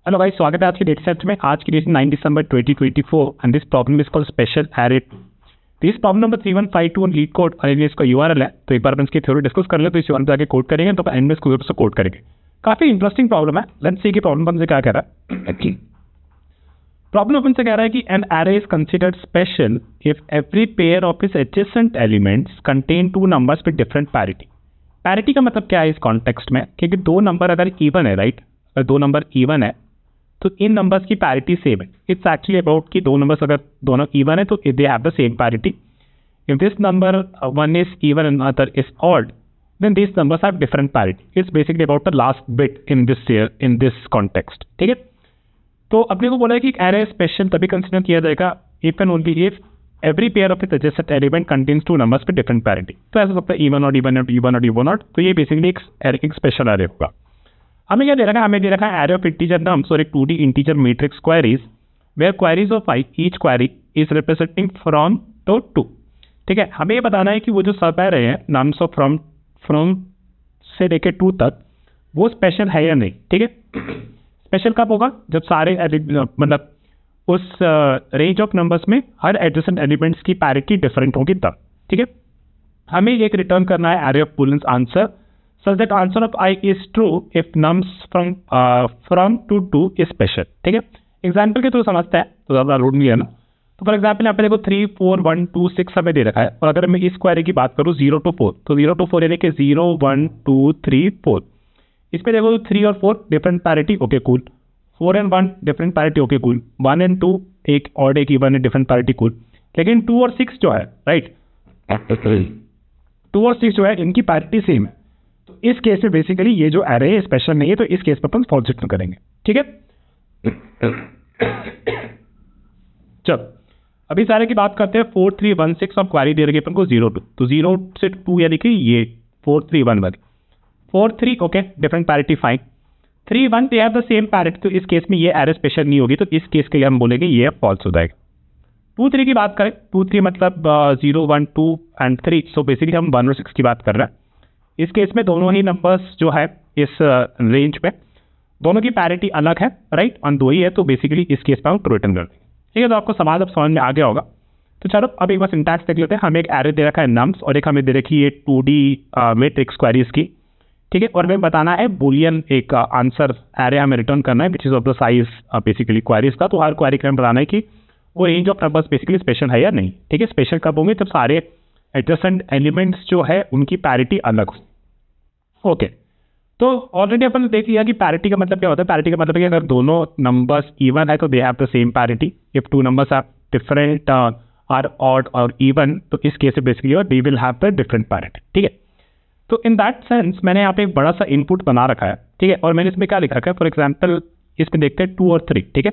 Hello guys, स्वागत है आज की डेट सेट में। आज की डेट 9 दिसंबर 2024 and this problem is called special array 2। This problem number 3152 on LeetCode और इसका यूआरएल है। तो एक बार अपन इसकी थ्योरी डिस्कस कर ले तो इस यूआरएल पे आके कोड करेंगे तो एंड में इसको से कोड करेंगे। काफी इंटरेस्टिंग प्रॉब्लम है। लेट्स सी कि प्रॉब्लम हमसे क्या कह रहा है। प्रॉब्लम अपन से कह रहा है कि an array is considered special if every pair of its adjacent elements contain two numbers with different parity. Parity का मतलब क्या है इस कॉन्टेक्स्ट में, क्योंकि दो नंबर अगर इवन है, राइट, अगर दो नंबर इवन है तो इन नंबर्स की पैरिटी सेम है। इट्स एक्चुअली अबाउट कि दो नंबर्स अगर दोनों इवन है तो they have the same parity. If this number one is even and other is odd, then these numbers have different parity. It's basically about the last bit in this context. ठीक है, तो अपने को बोला है कि array स्पेशल तभी consider किया जाएगा if and only if every pair of its adjacent element contains two numbers with different parity. तो ऐसा सकता है even odd, even odd, even odd, even odd। तो ये बेसिकली एक स्पेशल array होगा। हमें क्या दे रखा है, हमें दे रखा है array of integer nums और एक 2D integer matrix queries where queries of I, each query is representing from to 2। ठीक है, हमें ये बताना है कि वो जो सब array है nums of फ्रॉम से लेके 2 तक वो स्पेशल है या नहीं। ठीक है, स्पेशल कब होगा, जब सारे मतलब उस रेंज ऑफ नंबर्स में हर एडजेसेंट एलिमेंट्स की पैरिटी डिफरेंट होगी तब। ठीक है, हमें एक रिटर्न करना है array of boolean answer such that answer of i is true if nums from to 2 is special. ठीक है, एग्जाम्पल के थ्रू समझते हैं तो ज़्यादा लोड नहीं है ना। तो फॉर एग्जाम्पल यहाँ पे देखो 3, 4, 1, 2, 6 हमें दे रखा है, और अगर मैं इस क्वेरी की बात करूँ 0 to 4, तो 0 to 4 यानी कि 0, 1, 2, 3, 4। इस पे देखो 3 और 4 different parity, okay cool. 4 and 1 different parity, okay cool. 1 and 2 एक ऑड एक इवन है, डिफरेंट पैरिटी, कूल। लेकिन 2 और 6 जो है, राइट, 2 और 6 जो है इनकी पैरिटी सेम है। तो इस केस में बेसिकली ये जो एरे है स्पेशल नहीं है, तो इस केस में अपन फॉल्स रिटर्न करेंगे। ठीक है, चलो अभी सारे की बात करते हैं। 4, 3, 1, 6 और क्वारी दे रही है अपन को 0 2, तो 0 से 2 यानी कि ये 4, 3, 1 वाली। 4, 3 okay, different parity fine. 3, 1 they have the same parity, तो इस केस में ये एरे स्पेशल नहीं होगी, तो इस केस के लिए हम बोलेंगे ये फॉल्स हो जाएगा। 2, 3 की बात करें, 2, 3 मतलब 0, 1, 2 एंड 3, सो बेसिकली हम 1 और 6 की बात कर रहे हैं। इस केस में दोनों ही नंबर्स जो है इस रेंज में दोनों की पैरिटी अलग है, राइट, और 2 ही है, तो बेसिकली इस केस में हम ट्रू रिटर्न कर देंगे। ठीक है, तो आपको सवाल अब समझ में आ गया होगा। तो चलो अब एक बार सिंटैक्स देख लेते हैं। हमें एक एरे दे रखा है नम्स और एक हमें दे रखी है 2D मैट्रिक्स क्वेरीज की। ठीक है, और हमें बताना है बुलियन एक आंसर एरे हमें रिटर्न करना है which is of the size basically queries का। तो हर क्वेरी के हमें बताना है कि वो range of numbers basically special है या नहीं। ठीक है, स्पेशल कब होंगे, जब सारे एडजेसेंट एलिमेंट्स जो है उनकी पैरिटी अलग हो। ओके, तो ऑलरेडी अपन ने देख लिया कि पैरिटी का मतलब क्या होता है। पैरिटी का मतलब है कि अगर दोनों नंबर्स इवन है तो they have the same parity. If two numbers are different are odd और इवन, तो इस केस में basically they will have the different parity. ठीक है, तो इन दैट सेंस मैंने यहाँ पे एक बड़ा सा इनपुट बना रखा है। ठीक है, और मैंने इसमें क्या लिखा है, फॉर एग्जाम्पल इसमें देखते हैं 2 और 3। ठीक है,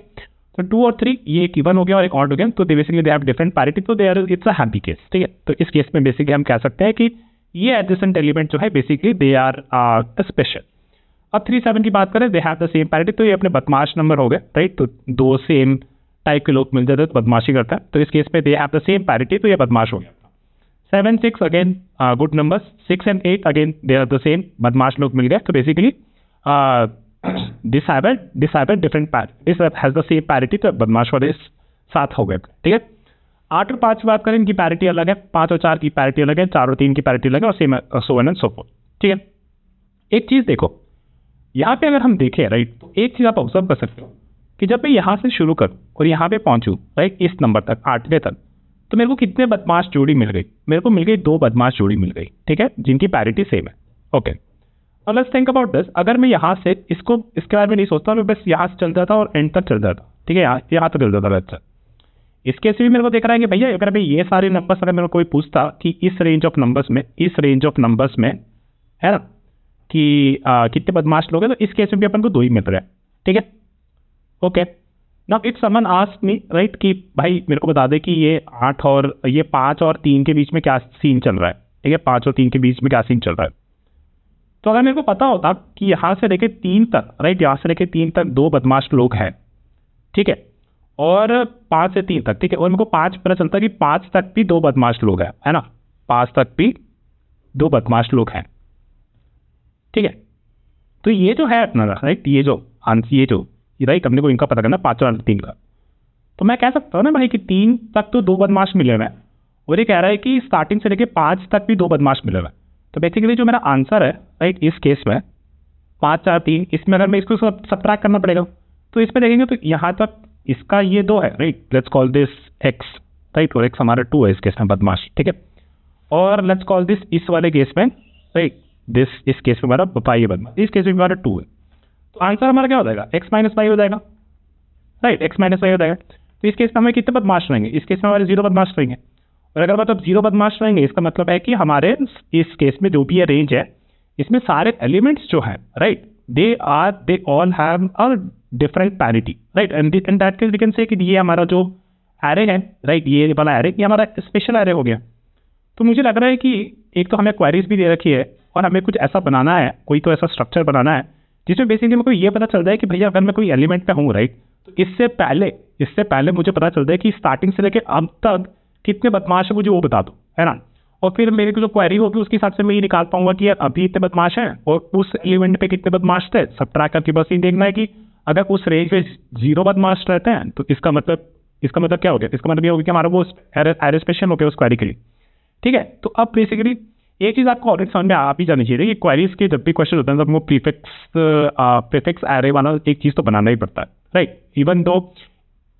तो 2 और 3 ये एक इवन हो गया और एक ऑड हो गया, तो they basically they have different parity, तो they are it's a happy case. ठीक है, तो इस केस में बेसिकली हम कह सकते हैं कि ये एडजेसेंट एलिमेंट जो है बेसिकली दे आर स्पेशल। अब 3, 7 की बात करें, दे हैव द सेम पैरिटी, तो ये अपने बदमाश नंबर हो गए, राइट। तो 2 सेम टाइप के लोग मिल जाते हैं तो बदमाशी करता है, तो इस केस में they have the same parity, तो ये बदमाश हो गया। 7, 6 again good numbers. 6 and 8 again they are the same, बदमाश लोग मिल गए, तो basically this have a different parity, this has the same parity, तो बदमाश वाले 7 हो गए। ठीक है, 8 और 5 की बात करें, इनकी पैरिटी अलग है। 5 और 4 की पैरिटी अलग है, 4 और 3 की पैरिटी अलग है, और same so on and so fourth. ठीक है, एक चीज देखो यहाँ पे अगर हम देखें, राइट, तो एक चीज आप ऑब्जर्व कर सकते हो कि जब मैं यहाँ से शुरू करूँ और यहाँ पे पहुंचूँ, राइट, इस नंबर तक 8वें तक, तो मेरे को कितने बदमाश जोड़ी मिल गई, मेरे को मिल गई 2 बदमाश जोड़ी मिल गई। ठीक है, जिनकी पैरिटी सेम है। ओके, और लेट्स थिंक अबाउट दिस। अगर मैं यहाँ से इसको इसके बारे में नहीं सोचता, मैं बस यहाँ से चल जाता और एंड तक चल जाता। ठीक है, यहाँ तक चल जाता रहता। इस केस में भी मेरे को देख रहा है कि भैया अगर मैं ये सारे नंबर्स अगर मेरे को कोई पूछता कि इस रेंज ऑफ नंबर्स में है ना कि कितने बदमाश लोग हैं, तो इस केस में भी अपन को 2 ही मिल रहे हैं। ठीक है, okay, now if someone asked me, right, कि भाई मेरे को बता दे कि ये 5 और 3 के बीच में क्या सीन चल रहा है। ठीक है, 5 और 3 के बीच में क्या सीन चल रहा है। तो अगर मेरे को पता होता कि यहाँ से लेके 3 तक, राइट, यहाँ से लेके 3 तक 2 बदमाश लोग हैं। ठीक है, और 5 से 3 तक, ठीक है, और मेरे को 5 पता चलता कि 5 तक भी 2 बदमाश लोग हैं, है ना, 5 तक भी 2 बदमाश लोग हैं। ठीक है, तो ये जो है अपना, राइट, ये जो राइट, अपने को इनका पता करना 5 और 3 का। तो मैं कह सकता हूँ ना भाई कि 3 तक तो 2 बदमाश मिले हुए हैं, और ये कह रहा है कि स्टार्टिंग से लेके 5 तक भी 2 बदमाश मिले हुए हैं। तो बेसिकली जो मेरा आंसर है राइट इस केस में 5 4 3, इसमें अगर मैं इसको सब्ट्रैक्ट करना पड़ेगा तो इसमें देखेंगे तो यहाँ तक इसका ये 2 है right, let's call this x right, और x हमारा 2 है इस केस में बदमाश, ठीक है। और लेट्स कॉल दिस इस वाले केस में राइट, दिस इस केस में हमारा पाई है बदमाश, इस केस में हमारा 2 है। तो आंसर हमारा क्या हो जाएगा, x माइनस पाई हो जाएगा राइट, x माइनस पाई हो जाएगा। तो इस केस में हमें कितने बदमाश रहेंगे, इस केस में हमारे 0 बदमाश रहेंगे। और अगर मतलब 0 बदमाश रहेंगे इसका मतलब है कि हमारे इस केस में जो भी ये रेंज है इसमें सारे एलिमेंट्स जो हैं right, they all have a different parity right, and that case we can say कि ये हमारा जो एरे है राइट, ये वाला एरे ये हमारा स्पेशल एरे हो गया। तो मुझे लग रहा है कि एक तो हमें क्वेरीज भी दे रखी है और हमें कुछ ऐसा बनाना है, कोई तो ऐसा स्ट्रक्चर बनाना है जिसमें बेसिकली मेरे को ये पता चल जाए कि भैया अगर मैं कोई एलिमेंट पे हूँ राइट, तो इससे पहले मुझे पता चल जाए कि स्टार्टिंग से लेकर अब तक कितने बदमाश है मुझे वो बता दो, है ना। और फिर मेरी जो क्वेरी होगी उसके हिसाब से मैं ये निकाल पाऊंगा कि यार अभी इतने बदमाश हैं और उस एलिमेंट पे कितने बदमाश थे, सब ट्रैक करके बस ये देखना है कि अगर उस रेंज में 0 बदमाश रहते हैं तो इसका मतलब क्या हो गया, इसका मतलब ये हो गया कि हमारा वो एरे स्पेशल हो गया उस क्वेरी के लिए, ठीक है। तो अब बेसिकली एक चीज़ आपको ऑलरेडी समझ में आ भी जानी चाहिए कि क्वेरीज के जब भी क्वेश्चन होते हैं तब वो प्रीफिक्स एरे वाला एक चीज़ तो बनाना ही पड़ता है राइट। इवन दो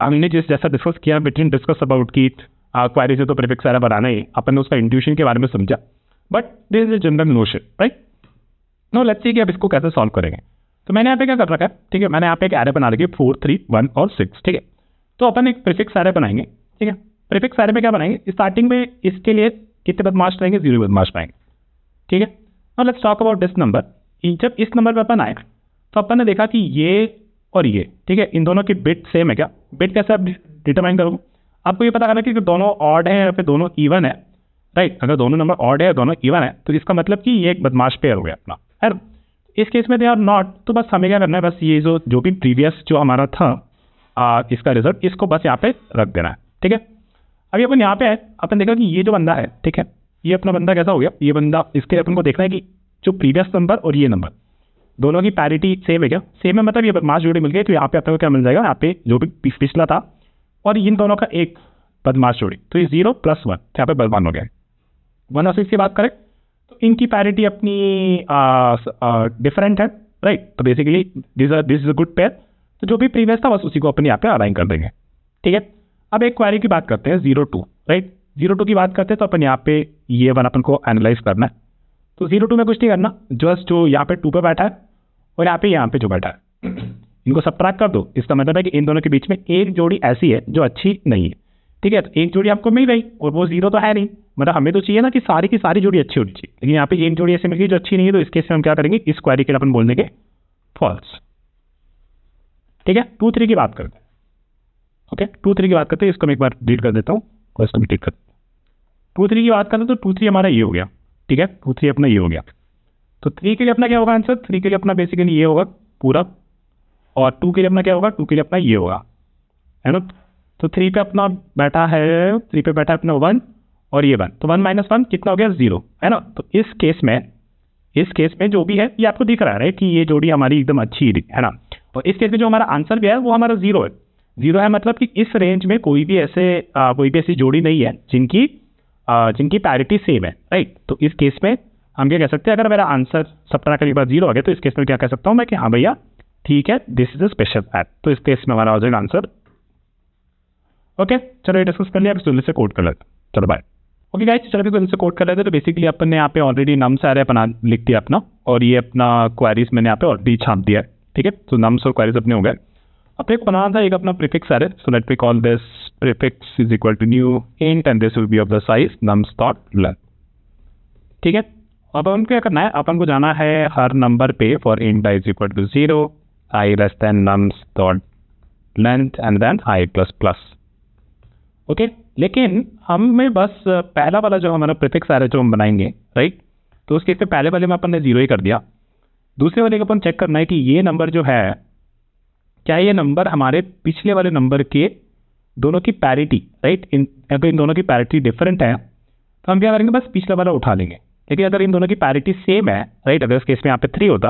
हमने जैसा डिस्कस किया बिटवीन डिस्कस अबाउट की क्वेरीज है तो प्रीफिक्स एरे बनाना ही, अपन ने उसका इंट्यूशन के बारे में समझा, but this is a general notion right. No let's see कि अब इसको कैसे सॉल्व करेंगे। तो मैंने यहाँ पे क्या कर रखा है, ठीक है, मैंने यहाँ पे एक एरे बना रखी है 4 3 1 और 6, ठीक है। तो अपन एक प्रीफिक्स एरे बनाएंगे, ठीक है। प्रीफिक्स एरे में क्या बनाएंगे, स्टार्टिंग में इसके लिए कितने बदमाश रहेंगे, 0 बदमाश पाएंगे, ठीक है। और let's talk about this number. जब इस नंबर पर अपन आए तो अपन ने देखा कि ये और ये, ठीक है, इन दोनों की बिट सेम है क्या, बिट कैसे आप डिटरमाइन करोगे, आपको ये पता करना कि दोनों ऑड है या फिर दोनों इवन है राइट। अगर दोनों नंबर ऑड है दोनों इवन है तो इसका मतलब कि ये एक बदमाश पेयर हो गया अपना, है ना। इस केस में दे आर नॉट, तो बस हमें क्या करना है, बस ये जो भी प्रीवियस जो हमारा था इसका रिजल्ट इसको बस यहाँ पे रख देना है, ठीक है। अभी अपन यहाँ पे आए, अपन देखा कि ये जो बंदा है, ठीक है, ये अपना बंदा कैसा हो गया, ये बंदा, इसके अपन को देखना है कि जो प्रीवियस नंबर और ये नंबर दोनों की पैरिटी सेम है क्या, सेम है, मतलब ये बदमाश जोड़ी मिल गई। तो यहाँ पे आपको क्या मिल जाएगा, यहाँ पे जो भी पिछला था और इन दोनों का एक बदमाश जोड़ी, तो ये 0 + 1 यहाँ पे बदमान हो गया। 1 और 6 की बात करें तो इनकी पैरिटी अपनी डिफरेंट है राइट। तो basically this is a good pair. तो जो भी प्रीवियस था बस उसी को अपन यहाँ पे अलाइन कर देंगे, ठीक है। अब एक क्वेरी की बात करते हैं 0 2 राइट। 0 2 की बात करते हैं तो अपन यहाँ पे ये वन अपन को एनालाइज करना है। तो 0 2 में कुछ नहीं करना, जस्ट जो यहाँ पे 2 पे बैठा है और यहाँ पे जो बैठा है इनको सबट्रैक्ट कर दो। इसका मतलब है कि इन दोनों के बीच में एक जोड़ी ऐसी है जो अच्छी नहीं है, ठीक है। तो एक जोड़ी आपको मिल गई और वो 0 तो है नहीं, मतलब हमें तो चाहिए ना कि सारी की सारी जोड़ी अच्छी होनी चाहिए, लेकिन यहाँ पे एक जोड़ी ऐसी मिल गई जो अच्छी नहीं है। तो इस केस में हम क्या करेंगे, इस क्वेरी के लिए अपन बोल देंगे फॉल्स, ठीक है। 2 3 की बात करते हैं, ओके 2 3 की बात करते हैं। इसको मैं एक बार डिलीट कर देता हूँ, इसको भी डिलीट कर 2 3 की बात करते हैं। तो 2 3 हमारा ये हो गया, ठीक है, 2 3 अपना ये हो गया। तो 3 के लिए अपना क्या होगा आंसर, 3 के लिए अपना बेसिकली ये होगा पूरा, और 2 के लिए अपना क्या होगा, 2 के लिए अपना ये होगा, है ना। तो 3 पे अपना बैठा है, 3 पे बैठा है अपना 1 और ये 1, तो 1 - 1 कितना हो गया, 0, है ना। तो इस केस में जो भी है ये आपको दिख रहा है कि ये जोड़ी हमारी एकदम अच्छी है ना। और इस केस में जो हमारा आंसर भी है वो हमारा 0 है। 0 है मतलब कि इस रेंज में कोई भी ऐसी जोड़ी नहीं है जिनकी पैरिटी सेम है राइट। तो इस केस में हम क्या कह सकते हैं, अगर मेरा आंसर सबट्रैक्ट करने के बाद 0 हो गया तो इस केस में क्या कह सकता हूँ मैं कि हाँ भैया ठीक है, this is a special app. तो इस केस में हमारा हो जाएगा आंसर, ओके। चलो ये डिस्कस कर लिया, अब जल्दी से कोड कर लेते, चलो बाय। ओके गाइस, चलो जल्दी से कोड कर लेते। तो बेसिकली अपन ने यहाँ पे ऑलरेडी नम्स एरे बना लिख दिया अपना, और ये अपना क्वेरीज मैंने यहाँ पे ऑलरेडी छाप दिया है, ठीक है। तो नम्स और क्वेरीज अपने हो गए। अब एक बनाना था एक अपना prefix array, so let me call this prefix is equal to new int and this will be of the size nums dot length, ठीक है। अब अपन क्या करना है, अपन को जाना है हर नंबर पे for int i is equal to 0 i less than nums dot length and then i plus plus, okay. लेकिन हमें बस पहला वाला जो हमारा प्रीफिक्स एरे जो हम बनाएंगे राइट, तो उसके इससे पहले वाले में अपन ने 0 ही कर दिया। दूसरे वाले का अपन चेक करना है कि ये नंबर जो है क्या ये नंबर हमारे पिछले वाले नंबर के दोनों की पैरिटी राइट, अगर इन दोनों की पैरिटी डिफरेंट है तो हम क्या करेंगे, बस पिछला वाला उठा लेंगे। लेकिन अगर इन दोनों की पैरिटी सेम है राइट, अगर इस केस में यहाँ पे 3 होता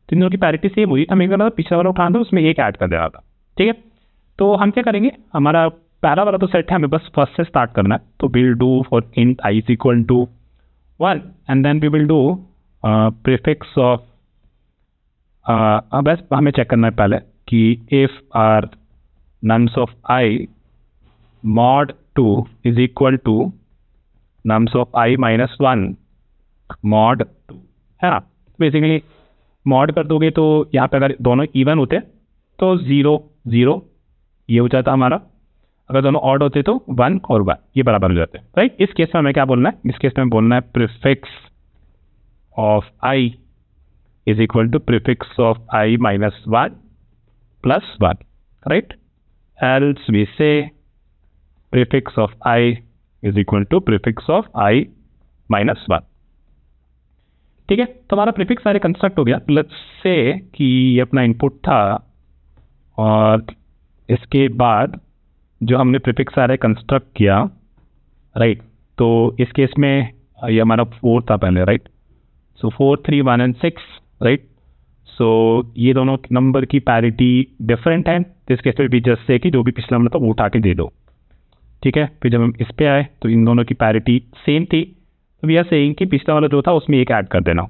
तो इन दोनों की पैरिटी सेम हुई, हमें करना था पिछला वाला उठाना था, उसमें एक ऐड कर देना था। ठीक है, तो हम क्या करेंगे, हमारा पहला वाला तो सेट है, हमें बस फर्स्ट से स्टार्ट करना है। तो will do for int i is equal to 1 and then we will do prefix of, बस हमें चेक करना है पहले कि if are nums of i mod 2 is equal to nums of i minus 1 mod 2, है ना। बेसिकली मॉड कर दोगे तो यहाँ पे अगर दोनों इवन होते तो 0 0 ये हो जाता हमारा, अगर दोनों ऑड होते तो 1 और 1 ये बराबर हो जाते हैं, राइट। इस केस में हमें क्या बोलना है, इस केस में बोलना है prefix of i is equal to prefix of i minus 1 plus 1, right. Else we say prefix of i is equal to prefix of i minus 1। ठीक है, तो हमारा प्रीफिक्स सारे कंस्ट्रक्ट हो गया। लेट्स से कि ये अपना इनपुट था और इसके बाद जो हमने प्रीफिक्स सारे कंस्ट्रक्ट किया, राइट। तो इस केस में ये हमारा 4 था पहले, right. So 4 3 1 and 6, right. So ये दोनों नंबर की पैरिटी डिफरेंट है, तो इस केस में भी जस्ट से कि जो भी पिछला नंबर था वो उठा के दे दो। ठीक है, फिर जब हम इस पे आए तो इन दोनों की पैरिटी सेम थी, तो वी आर सेइंग कि पिछला वाला जो था उसमें एक ऐड कर देना।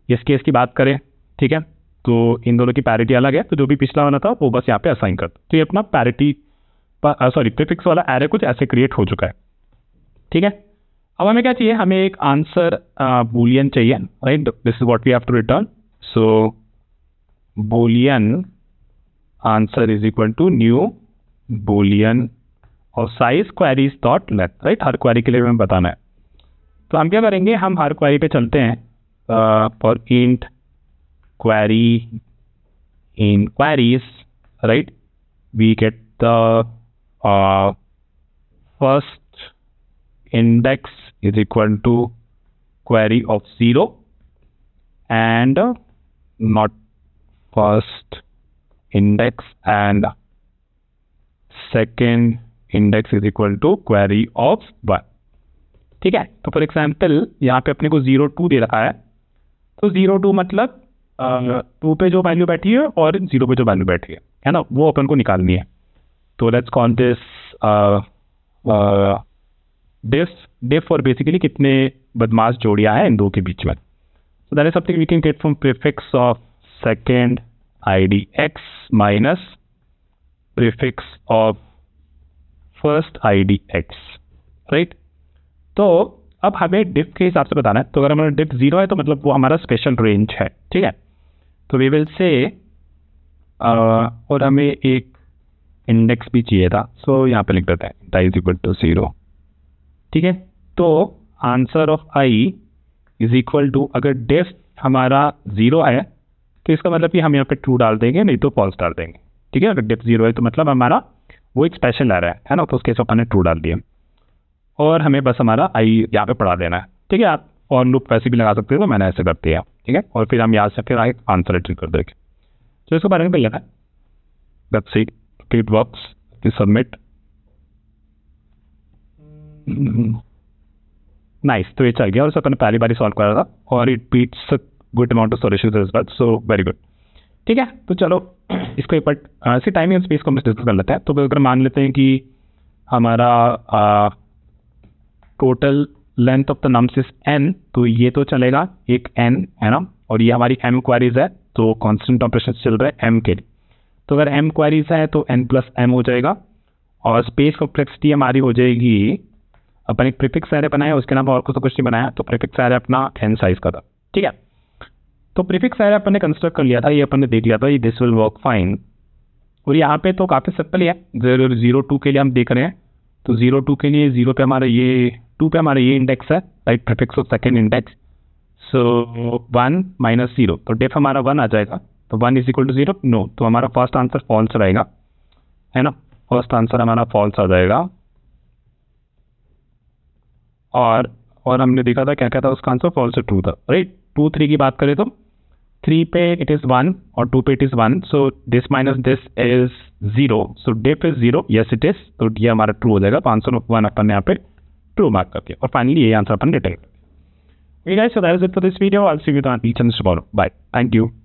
इस केस की बात करें, ठीक है, तो इन दोनों की पैरिटी अलग है, तो जो भी पिछला वाला था वो बस यहाँ पे असाइन कर दो। तो ये अपना पैरिटी प्रीफिक्स वाला एरे कुछ ऐसे क्रिएट हो चुका है। ठीक है, अब हमें क्या चाहिए, हमें एक आंसर बूलियन चाहिए, right. This is what we have to return. So boolean answer is equal to new boolean और size queries dot length, right. हर क्वेरी के लिए हमें बताना है, तो हम क्या करेंगे, हम हर क्वेरी पे चलते हैं। For int query in queries, right, we get the first index is equal to query of 0 and not first index and second index is equal to query of 1। ठीक है, तो फॉर एग्जाम्पल यहाँ पे अपने को 0 2 दे रखा है, तो 0 2 मतलब 2 पे जो वैल्यू बैठी है और 0 पे जो वैल्यू बैठी है ना, वो अपन को निकालनी है। तो लेट्स कॉल दिस डिफ और बेसिकली कितने बदमाश जोड़ियां हैं इन दो के बीच में। So that is something we can get from prefix of second ID X minus prefix of first ID X, right. तो अब हमें डिफ के हिसाब से बताना है, तो अगर हमारा डिफ 0 है तो मतलब वो हमारा स्पेशल रेंज है। ठीक है, तो वी विल से और हमें एक इंडेक्स भी चाहिए था, सो यहाँ पे लिख देते हैं आई इज इक्वल टू 0। ठीक है, तो answer of i is equal to, अगर डिफ हमारा 0 है तो इसका मतलब कि हम यहाँ पे ट्रू डाल देंगे, नहीं तो फॉल्स डाल देंगे। ठीक है, अगर डिफ 0 है तो मतलब हमारा वो एक स्पेशल एरर है ना, तो उसके हिसाब ने ट्रू डाल दिया और हमें बस हमारा आई यहाँ पे पढ़ा देना है। ठीक है, आप फॉर लूप वैसे भी लगा सकते हो, तो मैंने ऐसे कर दिया। ठीक है, और फिर हम यहाँ से फिर आगे आंसर एंट्री कर देंगे। तो इसके बारे में लेना है, let's see it works, we submit। Nice, तो ये चल गया और इसे अपने पहली बार सॉल्व करा था और it beats a good amount of solutions as well, so very good. ठीक है, तो चलो इसको एक बार ऐसे टाइम एंड स्पेस को हम डिस्कस कर लेते हैं। तो अगर मान लेते हैं कि हमारा total length of the nums is n, तो ये तो चलेगा एक n है ना, और ये हमारी m क्वेरीज है, तो कांस्टेंट ऑपरेशन चल रहा है m के लिए। तो अगर m क्वेरीज है तो n प्लस m हो जाएगा और स्पेस कॉम्प्लेक्सिटी हमारी हो जाएगी, अपन एक प्रीफिक्स एरे बनाया, उसके नाम और कुछ नहीं बनाया, तो प्रीफिक्स एरे अपना n साइज का था। ठीक है, तो प्रीफिक्स एरे अपन ने कंस्ट्रक्ट कर लिया था, ये अपन ने देख लिया था, ये दिस विल वर्क फाइन। और यहाँ पे तो काफ़ी सिंपल ही है, 0 2 के लिए हम देख रहे हैं, तो 0 2 के लिए 0 पे हमारा ये 2 पे हमारा ये इंडेक्स है, right, prefix of second index. So 1 minus 0, तो डेफ हमारा 1 आ जाएगा, तो 1 इज इक्वल टू 0, नो, तो हमारा फर्स्ट आंसर फॉल्स रहेगा, है ना, फर्स्ट आंसर हमारा फॉल्स आ जाएगा। और हमने देखा था क्या क्या था, उसका आंसर फॉल्स से ट्रू था, राइट। 2 3 की बात करें तो 3 पे इट इज़ 1 और 2 पे it is 1, so this minus this is 0, so det is 0, yes it is, तो ये हमारा ट्रू हो जाएगा। तो आंसर ऑफ 1 अपन ने यहाँ पे ट्रू मार्क करके, और फाइनली ये answer upon detect. Okay guys, so that is it for this video. I'll see you on each and tomorrow. Bye. Thank you.